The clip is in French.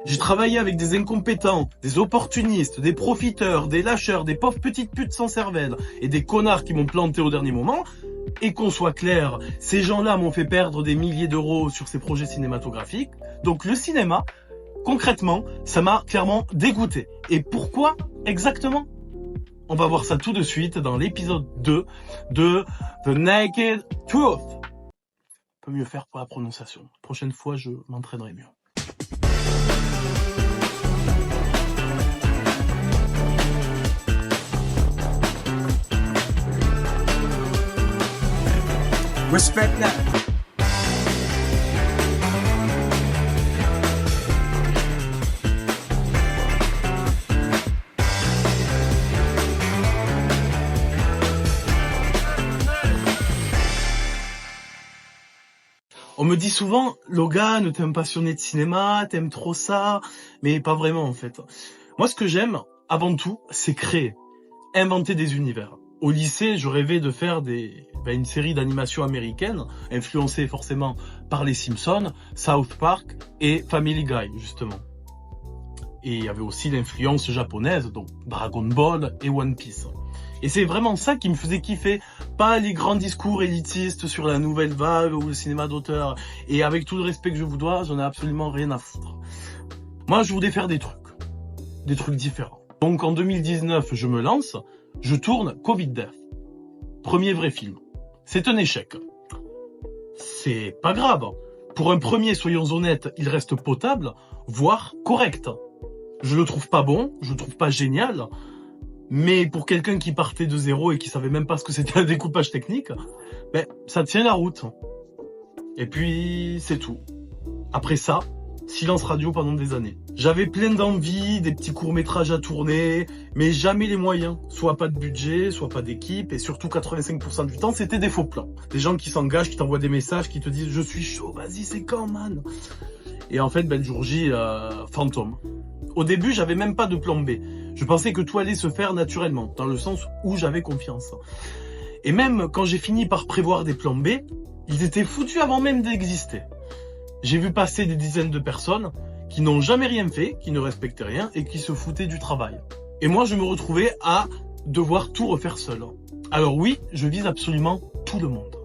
J'ai travaillé avec des incompétents, des opportunistes, des profiteurs, des lâcheurs, des pauvres petites putes sans cervelle et des connards qui m'ont planté au dernier moment. Et qu'on soit clair, ces gens-là m'ont fait perdre des milliers d'euros sur ces projets cinématographiques. Donc le cinéma, concrètement, ça m'a clairement dégoûté. Et pourquoi exactement ? On va voir ça tout de suite dans l'épisode 2 de The Naked Truth. On peut mieux faire pour la prononciation. Prochaine fois, je m'entraînerai mieux. Respect that. On me dit souvent, Logan, t'es un passionné de cinéma, t'aimes trop ça, mais pas vraiment en fait. Moi, ce que j'aime, avant tout, c'est créer, inventer des univers. Au lycée, je rêvais de faire une série d'animations américaines, influencée forcément par les Simpsons, South Park et Family Guy, justement. Et il y avait aussi l'influence japonaise, donc Dragon Ball et One Piece. Et c'est vraiment ça qui me faisait kiffer, pas les grands discours élitistes sur la nouvelle vague ou le cinéma d'auteur. Et avec tout le respect que je vous dois, j'en ai absolument rien à foutre. Moi, je voulais faire des trucs différents. Donc en 2019, je me lance, je tourne Covid Death. Premier vrai film. C'est un échec. C'est pas grave. Pour un premier, soyons honnêtes, il reste potable, voire correct. Je le trouve pas bon, je le trouve pas génial. Mais pour quelqu'un qui partait de zéro et qui savait même pas ce que c'était un découpage technique, ça tient la route. Et puis, c'est tout. Après ça, silence radio pendant des années. J'avais plein d'envie, des petits courts-métrages à tourner, mais jamais les moyens. Soit pas de budget, soit pas d'équipe, et surtout 85% du temps, c'était des faux plans. Des gens qui s'engagent, qui t'envoient des messages, qui te disent « Je suis chaud, vas-y, c'est quand, man ?» Et en fait, le jour J, fantôme. Au début, j'avais même pas de plan B. Je pensais que tout allait se faire naturellement, dans le sens où j'avais confiance. Et même quand j'ai fini par prévoir des plans B, ils étaient foutus avant même d'exister. J'ai vu passer des dizaines de personnes qui n'ont jamais rien fait, qui ne respectaient rien et qui se foutaient du travail. Et moi, je me retrouvais à devoir tout refaire seul. Alors oui, je vise absolument tout le monde.